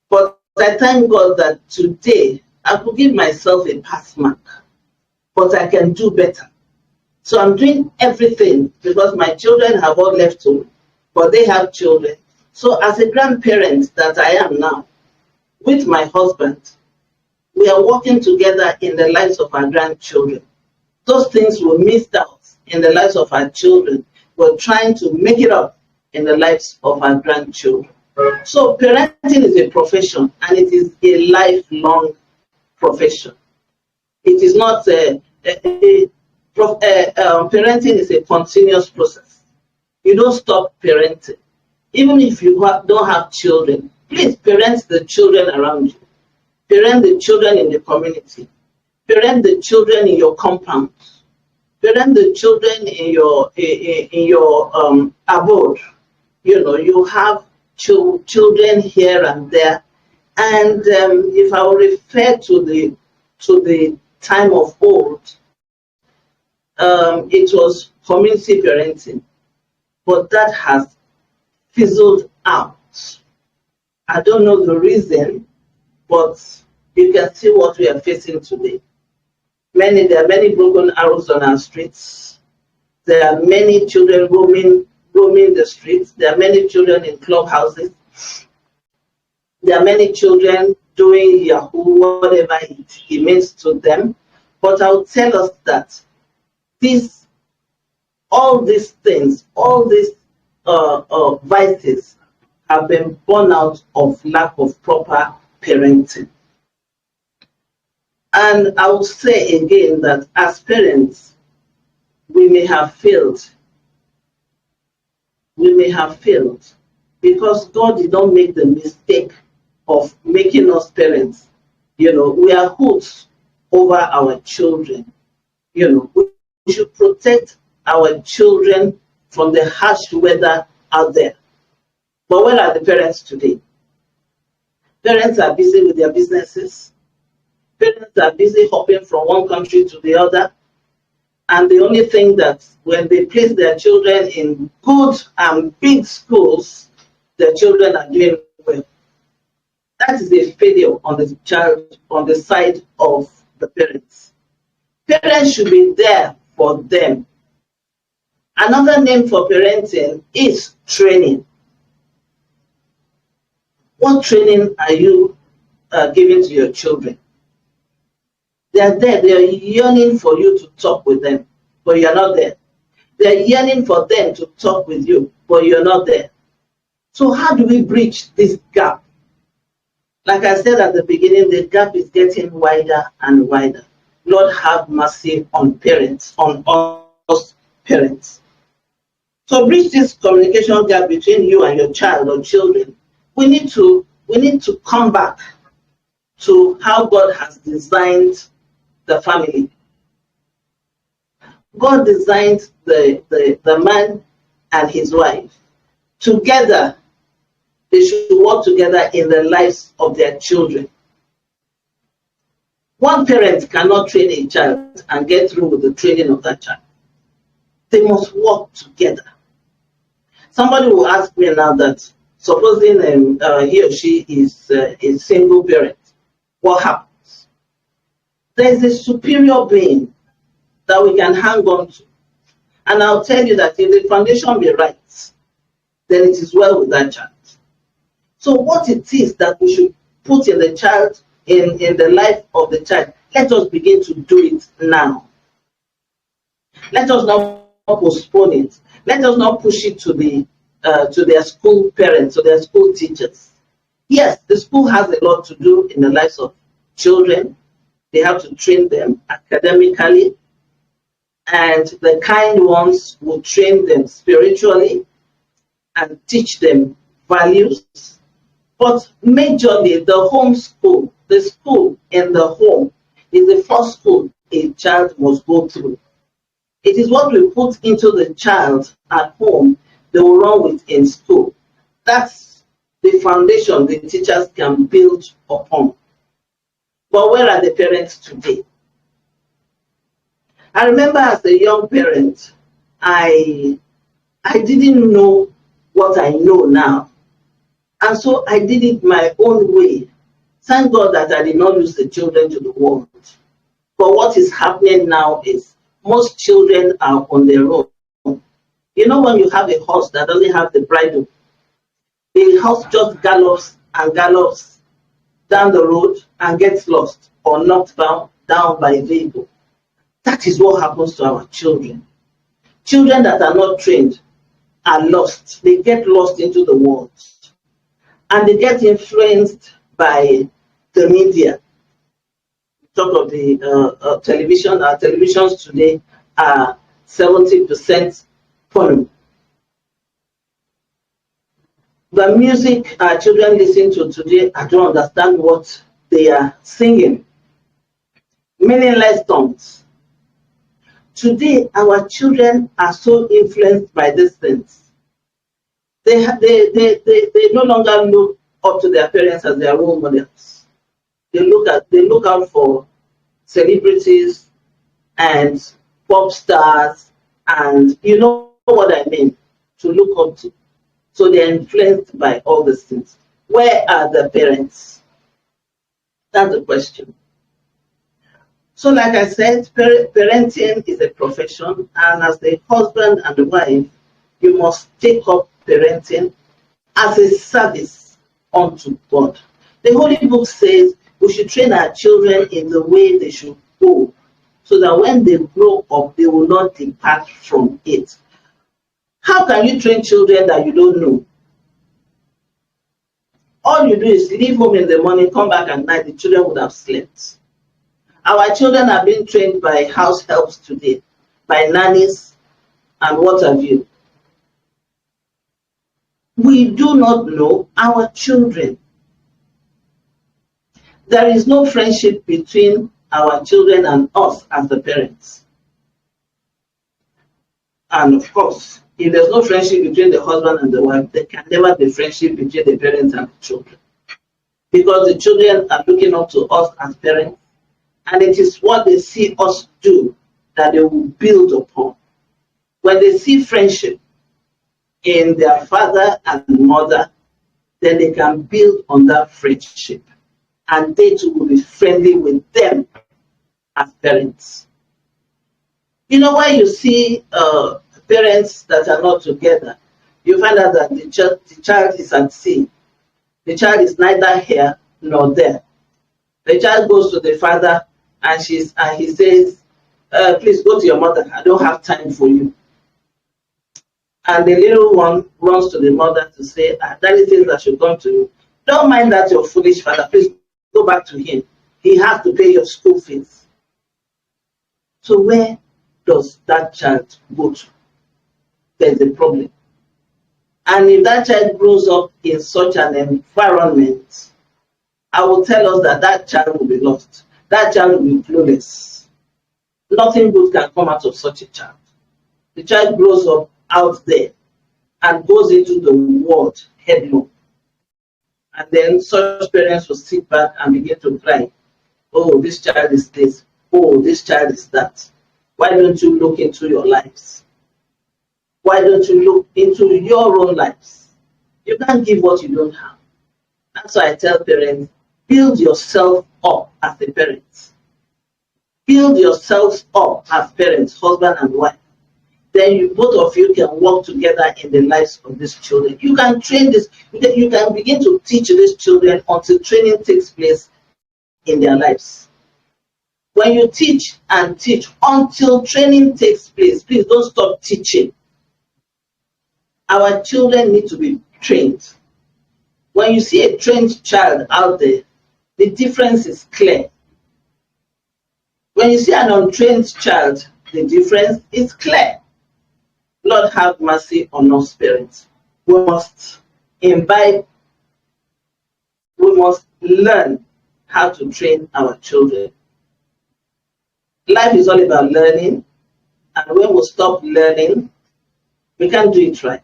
But I thank God that today I could give myself a pass mark, but I can do better. So I'm doing everything because my children have all left home, but they have children. So as a grandparent that I am now, with my husband, we are working together in the lives of our grandchildren. Those things we missed out in the lives of our children, we're trying to make it up in the lives of our grandchildren. So parenting is a profession, and it is a lifelong profession. It is not parenting is a continuous process. You don't stop parenting. Even if you don't have children, please parent the children around you. Parent the children in the community. Parent the children in your compound. Parent the children in your abode. You know, you have children here and there. And if I will refer to the time of old, it was community parenting, but that has fizzled out. I don't know the reason, but you can see what we are facing today. There are many broken arrows on our streets. There are many children roaming the streets. There are many children in clubhouses. There are many children doing Yahoo, whatever it means to them. But I'll tell us that all these things, all these vices have been born out of lack of proper parenting. And I will say again that as parents, we may have failed. We may have failed because God did not make the mistake of making us parents. You know, we are hoods over our children. You know, we should protect our children from the harsh weather out there. But where are the parents today? Parents are busy with their businesses. Parents are busy hopping from one country to the other. And the only thing that when they place their children in good and big schools, their children are doing well. That is a failure on the side of the parents. Parents should be there for them. Another name for parenting is training. What training are you giving to your children? They are there, they are yearning for you to talk with them, but you're not there. They are yearning for them to talk with you, but you're not there. So how do we bridge this gap? Like I said at the beginning, the gap is getting wider and wider. Lord, have mercy on parents, on us parents. So bridge this communication gap between you and your child or children. We need to come back to how God has designed the family. God designed the man and his wife. Together, they should work together in the lives of their children. One parent cannot train a child and get through with the training of that child. They must work together. Somebody will ask me now that supposing he or she is a single parent, what happens? There is a superior being that we can hang on to. And I'll tell you that if the foundation be right, then it is well with that child. So what it is that we should put in the child, in the life of the child, let us begin to do it now. Let us not postpone it. Let us not push it to their school parents, to their school teachers. Yes, the school has a lot to do in the lives of children. They have to train them academically, and the kind ones will train them spiritually and teach them values. But majorly, the home school, the school in the home, is the first school a child must go through. It is what we put into the child at home they will run with in school. That's the foundation the teachers can build upon. But where are the parents today? I remember as a young parent, I didn't know what I know now. And so I did it my own way. Thank God that I did not lose the children to the world. But what is happening now is most children are on their own. You know, when you have a horse that doesn't have the bridle, the horse just gallops and gallops down the road and gets lost or knocked down by a vehicle. That is what happens to our children. Children that are not trained are lost. They get lost into the world. And they get influenced by the media. Talk of the television. Our televisions today are 70% porn. The music our children listen to today, I don't understand what they are singing. Meaningless songs. Today, our children are so influenced by these things. They no longer look up to their parents as their role models. They look out for celebrities and pop stars, and you know what I mean, to look up to. So they're influenced by all these things. Where are the parents? That's the question. So like I said, parenting is a profession, and as the husband and the wife, you must take up parenting as a service unto God. The Holy Book says we should train our children in the way they should go, so that when they grow up, they will not depart from it. How can you train children that you don't know? All you do is leave home in the morning, come back at night, the children would have slept. Our children are being trained by house helps today, by nannies and what have you. We do not know our children. There is no friendship between our children and us as the parents. And of course, if there's no friendship between the husband and the wife, there can never be friendship between the parents and the children. Because the children are looking up to us as parents, and it is what they see us do that they will build upon. When they see friendship in their father and mother, then they can build on that friendship, and they too will be friendly with them as parents. You know, when you see parents that are not together, you find out that the child is at sea. The child is neither here nor there. The child goes to the father and he says, please go to your mother, I don't have time for you. And the little one runs to the mother to say, Daddy says I should come to you. Don't mind that your foolish father, please go back to him. He has to pay your school fees. So where does that child go to? There's a problem. And if that child grows up in such an environment, I will tell us that that child will be lost. That child will be clueless. Nothing good can come out of such a child. The child grows up out there and goes into the world headlong. And then such parents will sit back and begin to cry. Oh, this child is this. Oh, this child is that. Why don't you look into your lives? Why don't you look into your own lives? You can't give what you don't have. That's why I tell parents, build yourself up as a parent. Build yourselves up as parents, husband and wife. Then you, both of you can work together in the lives of these children. You can train this, you can begin to teach these children until training takes place in their lives. When you teach and teach until training takes place, please don't stop teaching. Our children need to be trained. When you see a trained child out there, the difference is clear. When you see an untrained child, the difference is clear. Lord have mercy on us parents. We must imbibe, we must learn how to train our children. Life is all about learning, and when we stop learning, we can't do it right.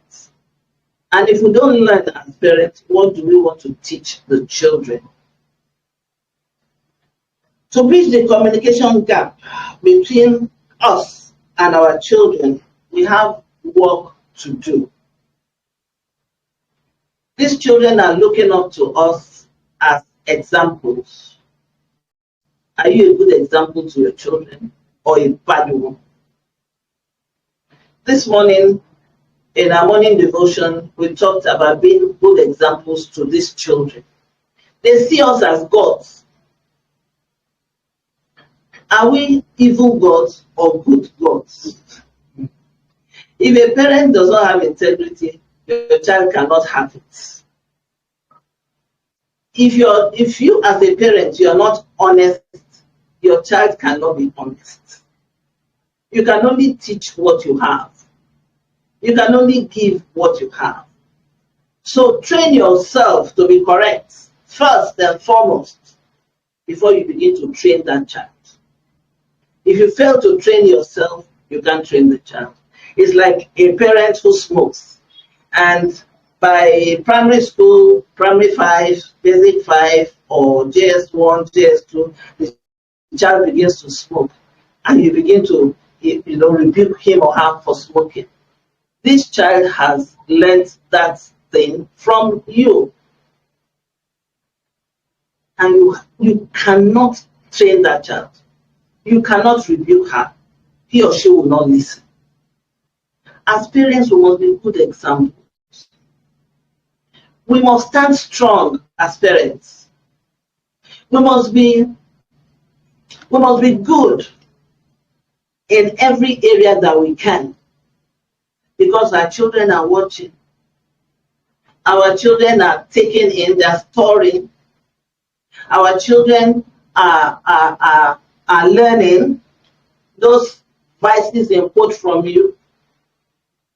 And if we don't learn as parents, what do we want to teach the children? To bridge the communication gap between us and our children, we have work to do. These children are looking up to us as examples. Are you a good example to your children or a bad one? This morning, in our morning devotion, we talked about being good examples to these children. They see us as gods. Are we evil gods or good gods? If a parent does not have integrity, your child cannot have it. If you as a parent, you are not honest, your child cannot be honest. You can only teach what you have. You can only give what you have. So train yourself to be correct first and foremost before you begin to train that child. If you fail to train yourself, you can't train the child. It's like a parent who smokes, and by primary school, primary 5, basic 5, or JS1, JS2, the child begins to smoke, and you begin to rebuke him or her for smoking. This child has learned that thing from you, and you cannot train that child. You cannot rebuke her. He or she will not listen. As parents, we must be good examples. We must stand strong as parents. We must be good in every area that we can, because our children are watching. Our children are taking in, they're storing. Our children are learning those vices input from you.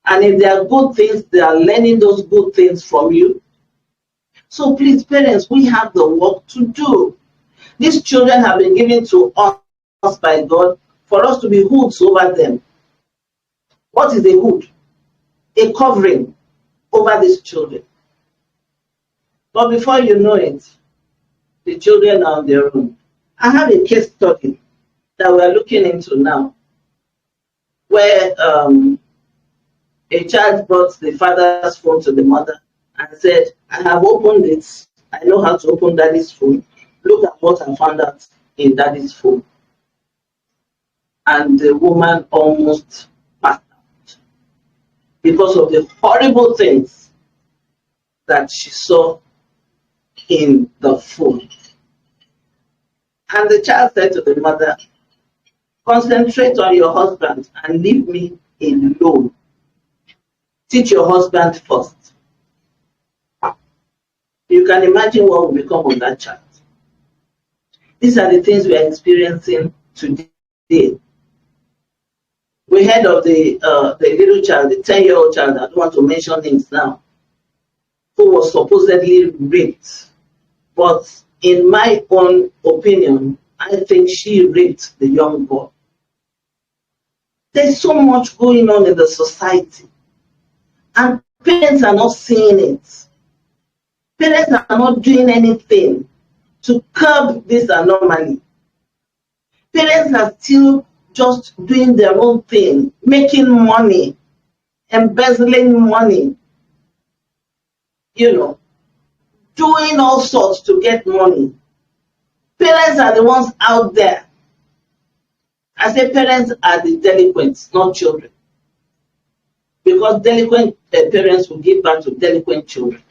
And if there are good things, they are learning those good things from you. So please, parents, we have the work to do. These children have been given to us by God for us to be hoods over them. What is a hood? A covering over these children. But before you know it, the children are on their own. I have a case study that we're looking into now, where a child brought the father's phone to the mother and said, I have opened it. I know how to open daddy's phone. Look at what I found out in daddy's phone. And the woman almost passed out because of the horrible things that she saw in the phone. And the child said to the mother, concentrate on your husband and leave me alone. Teach your husband first. You can imagine what will become of that child. These are the things we are experiencing today. We heard of the little child, the 10-year-old child, I don't want to mention names now, who was supposedly raped. But in my own opinion, I think she raped the young boy. There's so much going on in the society, and parents are not seeing it. Parents are not doing anything to curb this anomaly. Parents are still just doing their own thing, making money, embezzling money, doing all sorts to get money. Parents are the ones out there. I say parents are the delinquents, not children. Because delinquent parents will give birth to delinquent children.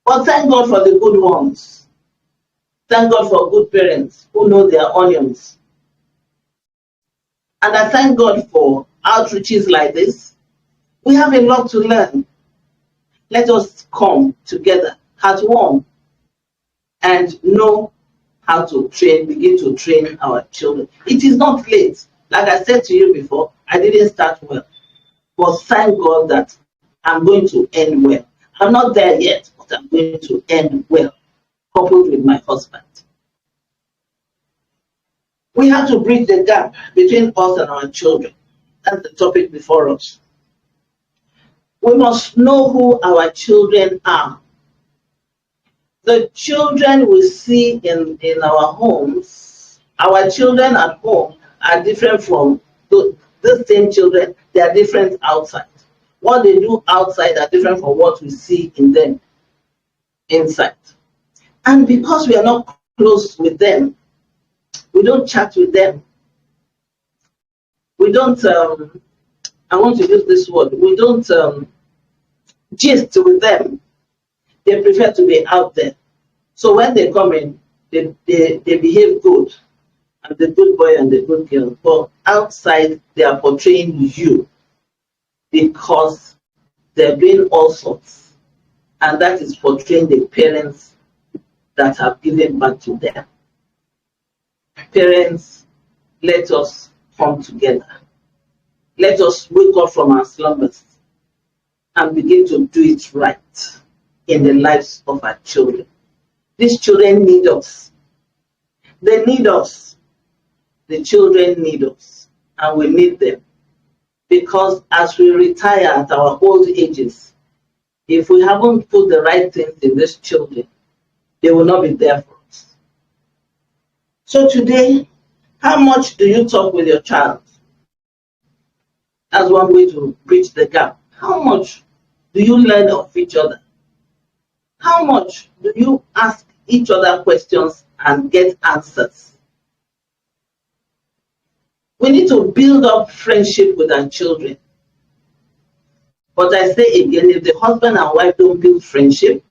But thank God for the good ones. Thank God for good parents who know their onions. And I thank God for outreaches like this. We have a lot to learn. Let us come together as one and know how to begin to train our children. It is not late. Like I said to you before, I didn't start well. But thank God that I'm going to end well. I'm not there yet, but I'm going to end well, coupled with my husband. We have to bridge the gap between us and our children. That's the topic before us. We must know who our children are. The children we see in our homes, our children at home are different from the same children. They are different outside. What they do outside are different from what we see in them inside. And because we are not close with them, we don't chat with them. We don't, I want to use this word, we don't gist with them. They prefer to be out there. So when they come in, they behave good. And the good boy and the good girl. But outside, they are portraying you because they're doing all sorts. And that is portraying the parents that have given back to them. Parents, let us come together. Let us wake up from our slumbers and begin to do it right in the lives of our children. These children need us. They need us. The children need us, and we need them. Because as we retire at our old ages, if we haven't put the right things in these children, they will not be there for us. So today, how much do you talk with your child? That's one way to bridge the gap. How much do you learn of each other? How much do you ask each other questions and get answers? We need to build up friendship with our children. But I say again, if the husband and wife don't build friendship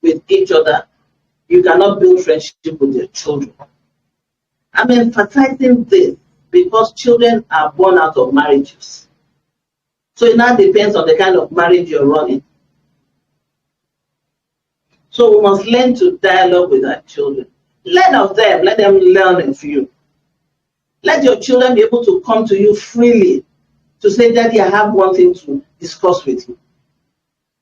with each other, you cannot build friendship with your children. I'm emphasizing this because children are born out of marriages. So it now depends on the kind of marriage you're running. So we must learn to dialogue with our children. Learn of them, let them learn of you. Let your children be able to come to you freely to say, Daddy, I have one thing to discuss with you.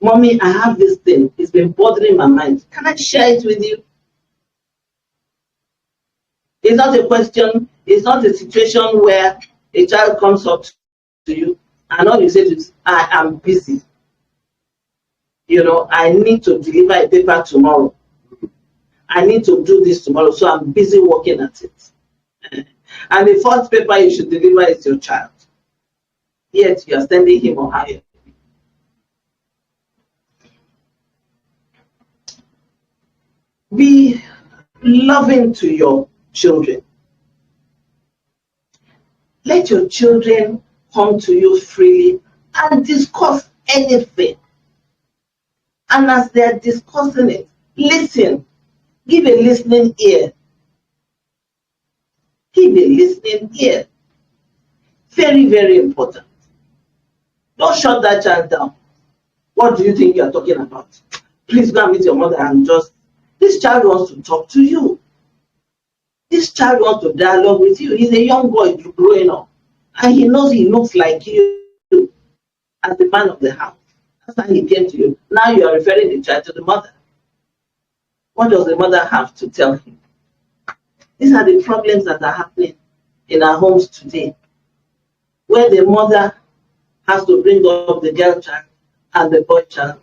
Mommy, I have this thing. It's been bothering my mind. Can I share it with you? It's not a question, it's not a situation where a child comes up to you and all you say is, I am busy. You know, I need to deliver a paper tomorrow. I need to do this tomorrow, so I'm busy working at it. And the first paper you should deliver is your child. Yet you are sending him or her. Be loving to your children. Let your children come to you freely and discuss anything. And as they are discussing it, listen. Give a listening ear. Give a listening ear. Very, very important. Don't shut that child down. What do you think you are talking about? Please go and meet your mother and just... This child wants to talk to you. This child wants to dialogue with you. He's a young boy growing up. And he knows he looks like you as the man of the house. That's why he came to you. Now you are referring the child to the mother. What does the mother have to tell him? These are the problems that are happening in our homes today, where the mother has to bring up the girl child and the boy child,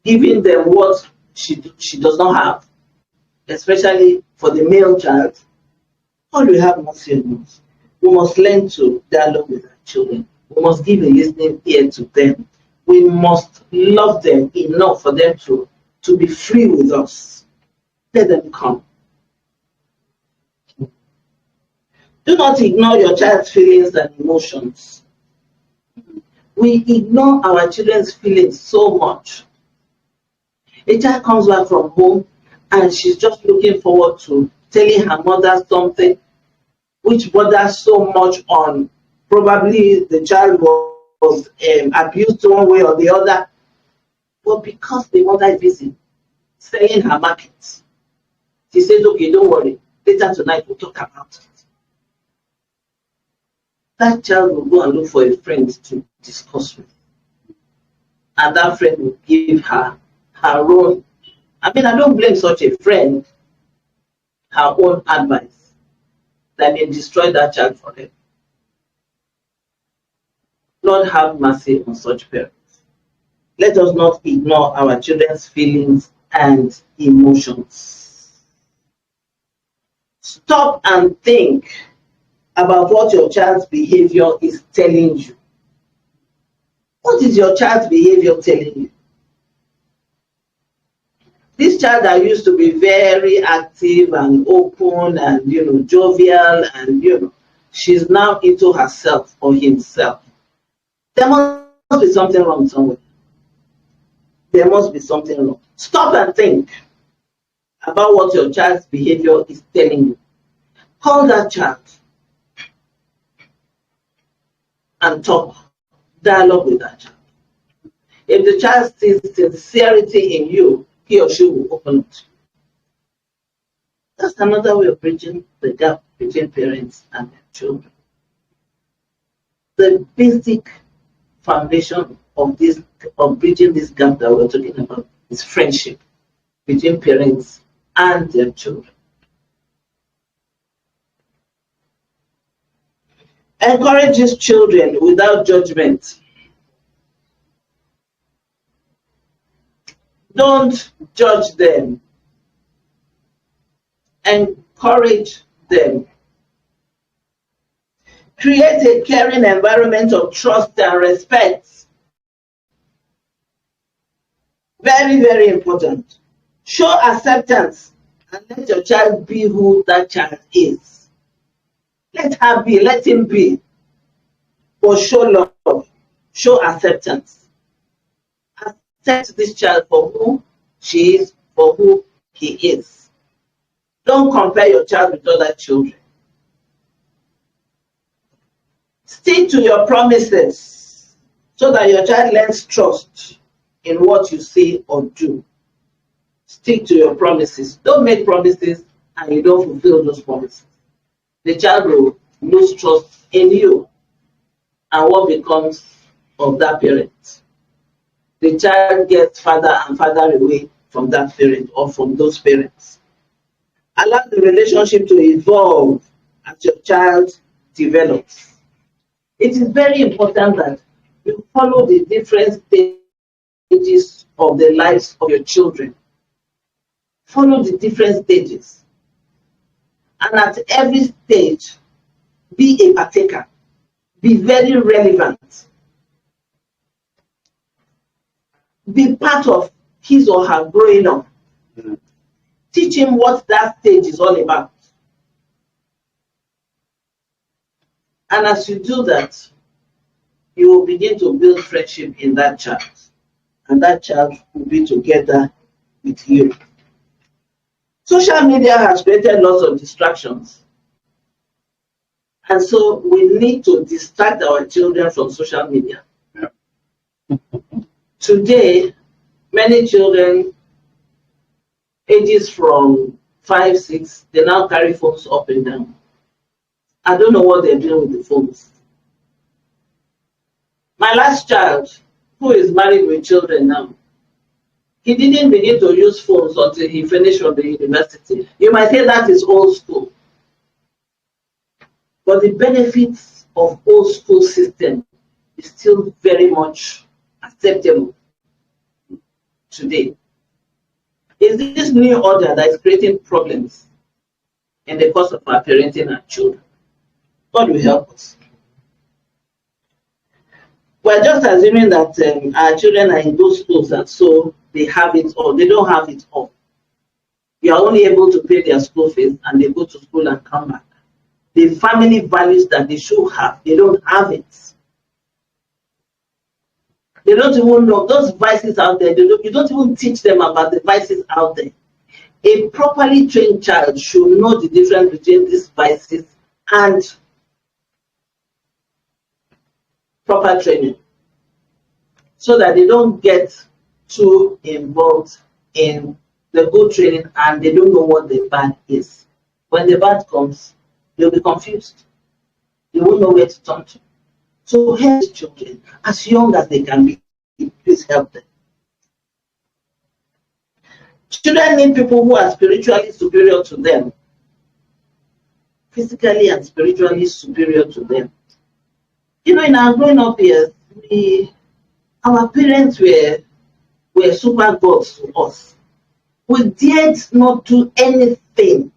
giving them what she does not have, especially for the male child. How do we have mercy on us? We must learn to dialogue with our children. We must give a listening ear to them. We must love them enough for them to be free with us. Let them come. Do not ignore your child's feelings and emotions. We ignore our children's feelings so much. A child comes back from home and she's just looking forward to telling her mother something which bothers so much on probably the child was abused one way or the other. But because the mother is busy selling her market, she says, okay, don't worry. Later tonight we'll talk about it. That child will go and look for a friend to discuss with. And that friend will give her own, I don't blame such a friend, her own advice that may destroy that child forever. Lord, have mercy on such parents. Let us not ignore our children's feelings and emotions. Stop and think about what your child's behavior is telling you. What is your child's behavior telling you? This child that used to be very active and open and, jovial and, she's now into herself or himself. There must be something wrong somewhere. There must be something wrong. Stop and think about what your child's behavior is telling you. Call that child and talk, dialogue with that child. If the child sees sincerity in you, he or she will open it. That's another way of bridging the gap between parents and their children. The basic foundation of bridging this gap that we're talking about is friendship between parents and their children. Encourages children without judgment. Don't judge them. Encourage them. Create a caring environment of trust and respect. Very, very important. Show acceptance and let your child be who that child is. Let her be, let him be. But show love, show acceptance. Accept this child for who she is, for who he is. Don't compare your child with other children. Stick to your promises so that your child learns trust in what you say or do. Stick to your promises. Don't make promises and you don't fulfill those promises. The child will lose trust in you. And what becomes of that parent? The child gets farther and farther away from that parent or from those parents. Allow the relationship to evolve as your child develops. It is very important that you follow the different stages of the lives of your children. Follow the different stages. And at every stage, be a partaker. Be very relevant. Be part of his or her growing up. Teach him what that stage is all about. And as you do that, you will begin to build friendship in that child. And that child will be together with you. Social media has created lots of distractions. And so we need to distract our children from social media. Yeah. Today, many children, ages from 5, 6, they now carry phones up and down. I don't know what they're doing with the phones. My last child, who is married with children now, he didn't begin to use phones until he finished from the university. You might say that is old school. But the benefits of old school system is still very much acceptable today. Is this new order that is creating problems in the course of our parenting our children? God will help us. We're just assuming that our children are in those schools and so they have it all. They don't have it all. You are only able to pay their school fees and they go to school and come back. The family values that they should have, they don't have it. They don't even know those vices out there. You don't even teach them about the vices out there. A properly trained child should know the difference between these vices and proper training, so that they don't get too involved in the good training and they don't know what the bad is. When the bad comes, they'll be confused. They won't know where to turn to. So help children as young as they can be. Please help them. Children need people who are spiritually superior to them, physically and spiritually superior to them. You know, in our growing up years, our parents were super gods to us. We dared not do anything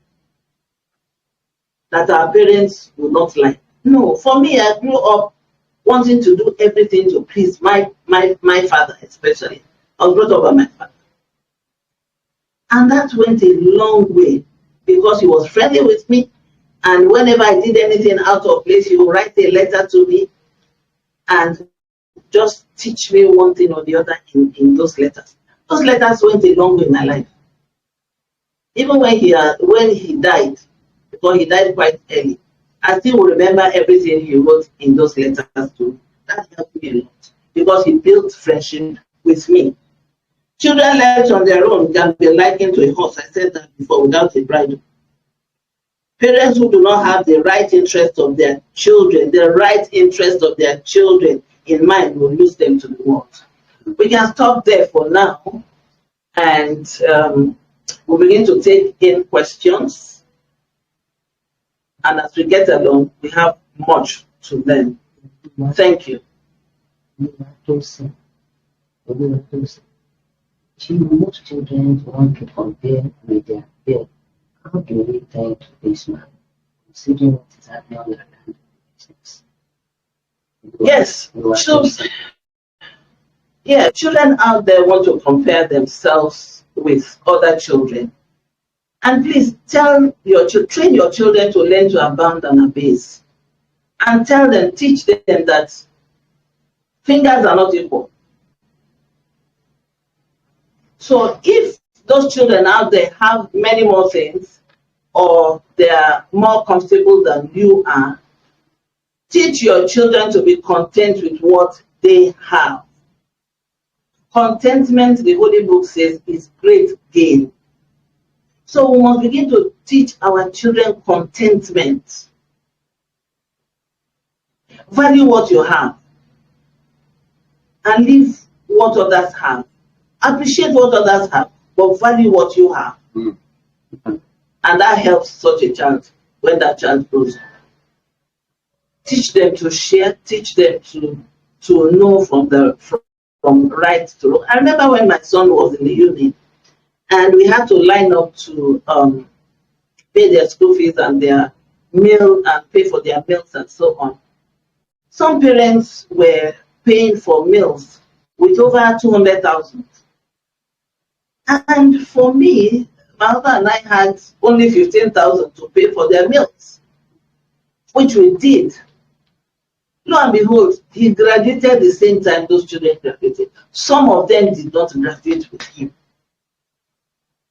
that our parents would not like. No, for me, I grew up wanting to do everything to please my father, especially. I was brought up by my father. And that went a long way because he was friendly with me. And whenever I did anything out of place, he would write a letter to me and just teach me one thing or the other in those letters. Those letters went a long way in my life. Even when he died, because he died quite early, I still will remember everything he wrote in those letters too. That helped me a lot because he built friendship with me. Children left on their own can be likened to a horse. I said that before, without a bridle. Parents who do not have the right interest of their children, in mind will lose them to the world. We can stop there for now, and we'll begin to take in questions. And as we get along, we have much to learn. Thank you. Most children want to compare with their peers. How do we tell to this man, considering what is happening on the business? Yes, children out there want to compare themselves with other children. And please train your children to learn to abound and abase. And teach them that fingers are not equal. So if those children out there have many more things, or they are more comfortable than you are, teach your children to be content with what they have. Contentment, the Holy Book says, is great gain. So we must begin to teach our children contentment. Value what you have and leave what others have. Appreciate what others have, but value what you have. And that helps such a child when that child grows up. Teach them to share, teach them to know from right to wrong. I remember when my son was in the uni, and we had to line up to pay their school fees and their meal and pay for their meals and so on. Some parents were paying for meals with over 200,000. And for me, my mother and I had only 15,000 to pay for their meals, which we did. Lo and behold, he graduated the same time those children graduated. Some of them did not graduate with him.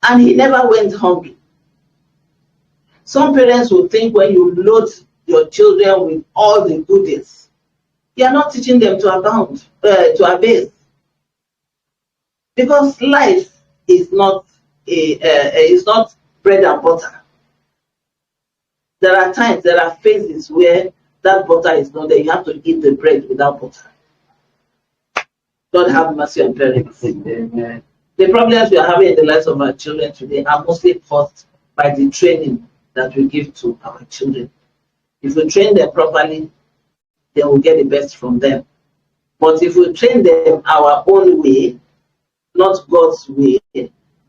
And he never went hungry. Some parents will think when you load your children with all the goodies, you are not teaching them to abound, to abase. Because life is not bread and butter. There are times, there are phases where that butter is not there. You have to eat the bread without butter. God have mercy on parents. The problems we are having in the lives of our children today are mostly caused by the training that we give to our children. If we train them properly, they will get the best from them. But if we train them our own way, not God's way,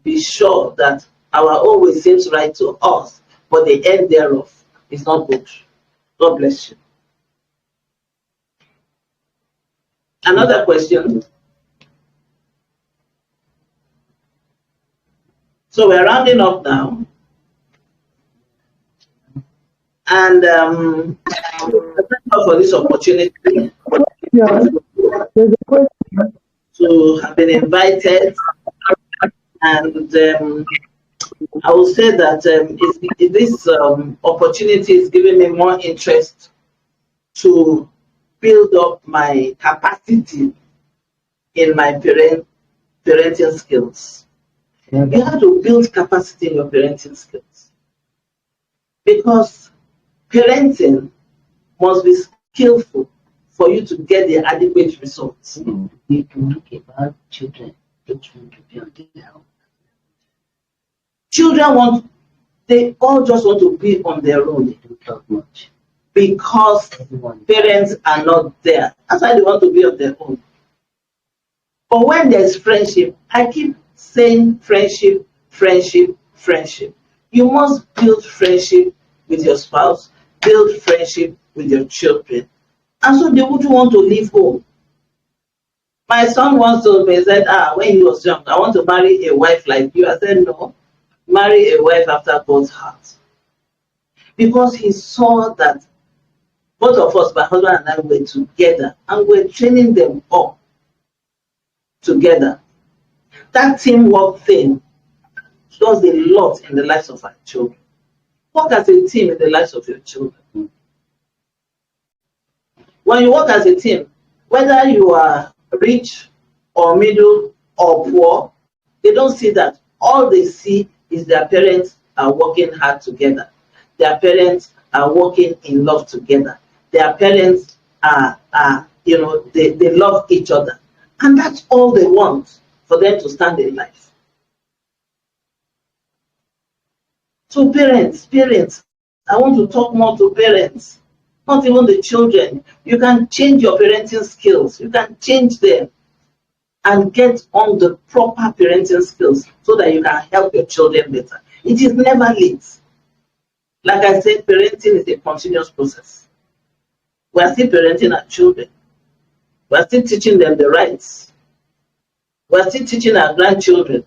be sure that our own way seems right to us, but the end thereof is not good. God bless you. Another question. So we're rounding up now. And thank you for this opportunity to have been invited. And I will say that this opportunity is giving me more interest to build up my capacity in my parenting skills. You have to build capacity in your parenting skills, because parenting must be skillful for you to get the adequate results. We talk about children don't want to be on their own. Children they all just want to be on their own. They don't talk much. Because parents are not there. That's why they want to be on their own. But when there's friendship, I keep saying friendship, friendship, friendship. You must build friendship with your spouse, build friendship with your children. And so they wouldn't want to leave home. My son once told me, he said, when he was young, I want to marry a wife like you. I said, no, marry a wife after God's heart. Because he saw that both of us, my husband and I, were together and we're training them up together. That teamwork thing does a lot in the lives of our children. Work as a team in the lives of your children. When you work as a team, whether you are rich or middle or poor, they don't see that. All they see is their parents are working hard together. Their parents are working in love together. Their parents are they love each other. And that's all they want for them to stand in life. So parents, I want to talk more to parents, not even the children. You can change your parenting skills. You can change them and get on the proper parenting skills so that you can help your children better. It is never late. Like I said, parenting is a continuous process. We are still parenting our children. We are still teaching them the rights. We are still teaching our grandchildren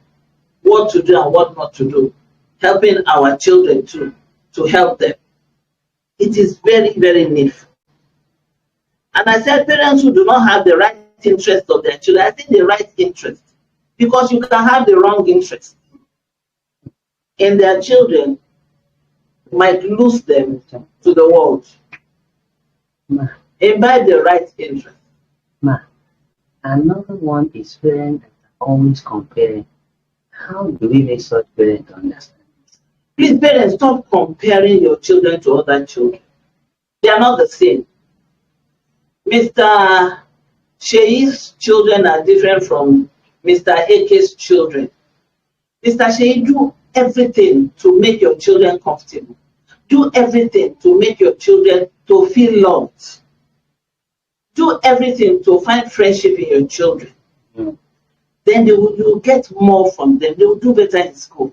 what to do and what not to do, helping our children to help them. It is very, very needful. And I said parents who do not have the right interest of their children, I think the right interest, because you can have the wrong interest in their children, might lose them to the world. Imbibe the right interest. Another one is parents that are always comparing. How do we make such parents understand this? Please, parents, stop comparing your children to other children. They are not the same. Mr. Shei's children are different from Mr. Ake's children. Mr. Shei, do everything to make your children comfortable. Do everything to make your children to feel loved. Do everything to find friendship in your children. Then you will get more from them. They will do better in school.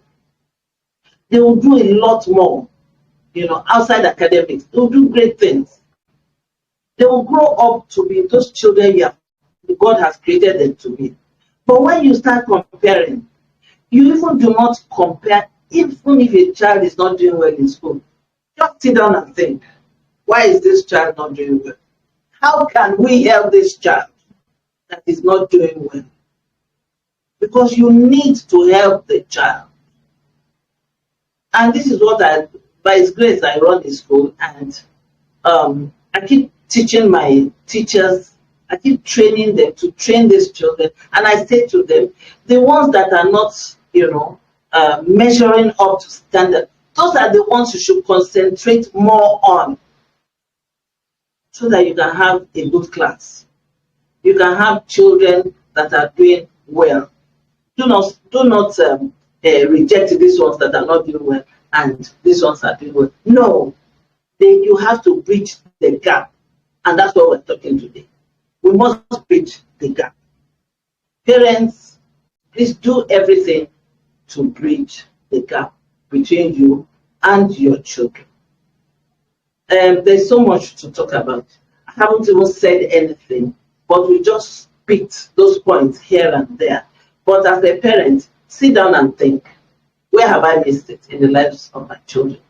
They will do a lot more, outside academics. They will do great things. They will grow up to be those children God has created them to be. But when you start comparing, you even do not compare, even if a child is not doing well in school. Just sit down and think, why is this child not doing well? How can we help this child that is not doing well? Because you need to help the child. And this is what by His grace, I run the school, and I keep teaching my teachers, I keep training them to train these children. And I say to them, the ones that are not, measuring up to standard, those are the ones you should concentrate more on so that you can have a good class. You can have children that are doing well. Do not reject these ones that are not doing well and these ones are doing well. No, you have to bridge the gap. And that's what we're talking today. We must bridge the gap. Parents, please do everything to bridge the gap between you and your children. There's so much to talk about. I haven't even said anything, but we just picked those points here and there. But as a parent, sit down and think, where have I missed it in the lives of my children?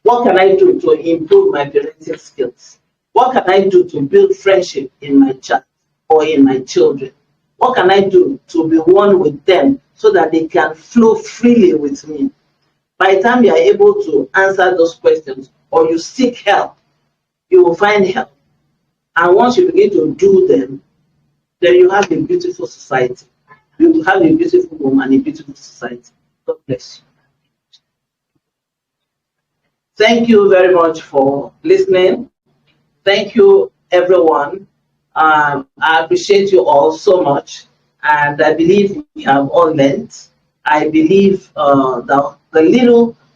What can I do to improve my parenting skills? What can I do to build friendship in my child or in my children? What can I do to be one with them so that they can flow freely with me? By the time you are able to answer those questions or you seek help, you will find help. And once you begin to do them, then you have a beautiful society. You will have a beautiful home and a beautiful society. God bless you. Thank you very much for listening. Thank you, everyone. I appreciate you all so much. And I believe we have all learned. I believe the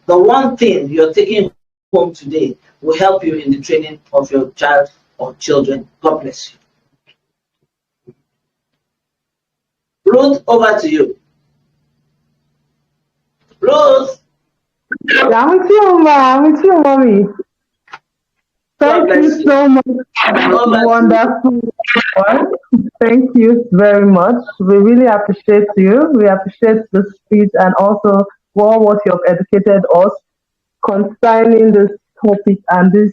one thing you're taking home today will help you in the training of your child or children. God bless you. Ruth, over to you. Ruth. I'm with you, mommy. God Thank bless you you. so much. God bless you. Wonderful. Thank you very much. We really appreciate you. We appreciate the speech and also what you have educated us concerning this topic and this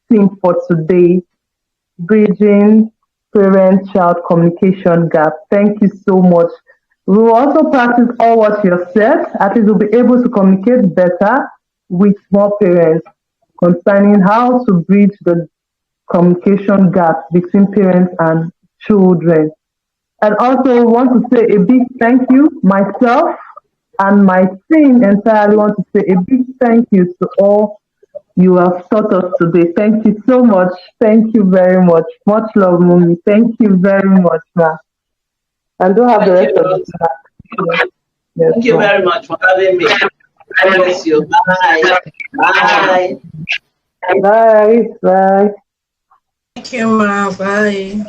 theme for today, bridging parent-child communication gap. Thank you so much. We will also practice all what you have said. At least we'll be able to communicate better with more parents concerning how to bridge the communication gap between parents and children. And also want to say a big thank you, myself and my team entirely want to say a big thank you to all you have taught us today. Thank you so much. Thank you very much. Much love, Mummy. Thank you very much, ma. And do have the Thank rest of you. the class. Yes, Thank you ma. very much for having me. God bless you. Bye. Bye. Bye. Bye. Thank you, Ma. Bye.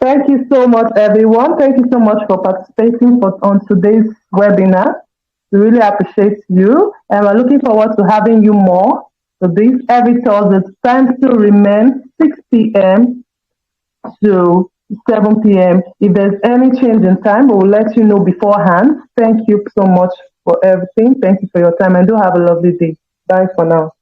Thank you so much, everyone. Thank you so much for participating on today's webinar. We really appreciate you, and we're looking forward to having you more. So this every Thursday, time still remains 6 p.m. to 7 p.m. If there's any change in time, we will let you know beforehand. Thank you so much for everything. Thank you for your time, and do have a lovely day. Bye for now.